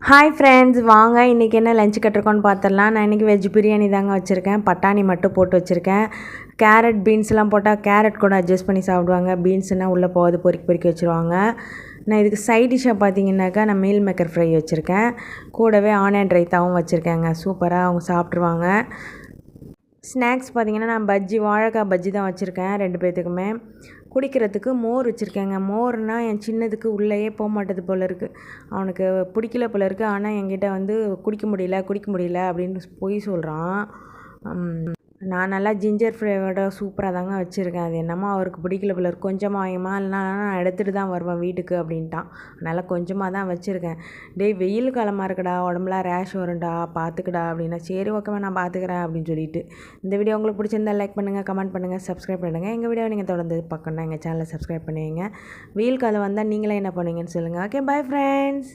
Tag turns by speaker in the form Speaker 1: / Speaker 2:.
Speaker 1: Hi friends, வாங்க இன்றைக்கி என்ன லஞ்ச் கட்டிருக்கோன்னு பார்த்துடலாம். நான் இன்றைக்கி வெஜ் பிரியாணி தாங்க வச்சுருக்கேன். பட்டாணி மட்டும் போட்டு வச்சுருக்கேன். கேரட் பீன்ஸ்லாம் போட்டால் கேரட் கூட அட்ஜஸ்ட் பண்ணி சாப்பிடுவாங்க. பீன்ஸ்னால் உள்ளே போகாது, பொறுக்கி வச்சுருவாங்க. நான் இதுக்கு சைட் டிஷ்ஷாக பார்த்தீங்கன்னாக்கா நான் மீல் மேக்கர் ஃப்ரை வச்சுருக்கேன். கூடவே ஆனியன் ரைத்தாவும் வச்சுருக்கேங்க. சூப்பராக அவங்க சாப்பிட்ருவாங்க. ஸ்நாக்ஸ் பார்த்திங்கன்னா நான் வாழைக்காய் பஜ்ஜி தான் வச்சுருக்கேன் 2 பேர்த்துக்குமே. குடிக்கிறதுக்கு மோர் வச்சுருக்கேங்க. மோர்னால் என் சின்னதுக்கு உள்ளேயே போக மாட்டேது போல் இருக்குது. அவனுக்கு பிடிக்கல போல் இருக்குது. ஆனால் என்கிட்ட வந்து குடிக்க முடியல அப்படின்னு பொய் சொல்கிறான். நான் நல்லா ஜிஞ்சர் ஃப்ளேவரோட சூப்பராக தாங்க வச்சுருக்கேன். அது என்னமோ அவருக்கு பிடிக்கல போல இருக்குது. கொஞ்சமாக வாங்கிமா, இல்லைனா நான் எடுத்துகிட்டு தான் வருவேன் வீட்டுக்கு அப்படின்ட்டான். அதனால் கொஞ்சமாக தான் வச்சுருக்கேன். டேய், வெயில் காலமாக இருக்குடா, உடம்புலாம் ரேஷ் வரும்டா, பார்த்துக்கடா அப்படின்னா. சரி ஓகேவா, நான் பார்த்துக்கிறேன் அப்படின்னு சொல்லிட்டு. இந்த வீடியோ உங்களுக்கு பிடிச்சிருந்தா லைக் பண்ணுங்கள், கமெண்ட் பண்ணுங்கள், சப்ஸ்கிரைப் பண்ணுங்கள். எங்கள் வீடியோ நீங்கள் தொடர்ந்து பார்க்கணுன்னா எங்கள் சேனலை சப்ஸ்கிரைப் பண்ணுவீங்க. வெயில் காலம் வந்தால் நீங்களே என்ன பண்ணுவீங்கன்னு சொல்லுங்கள். Okay, bye friends.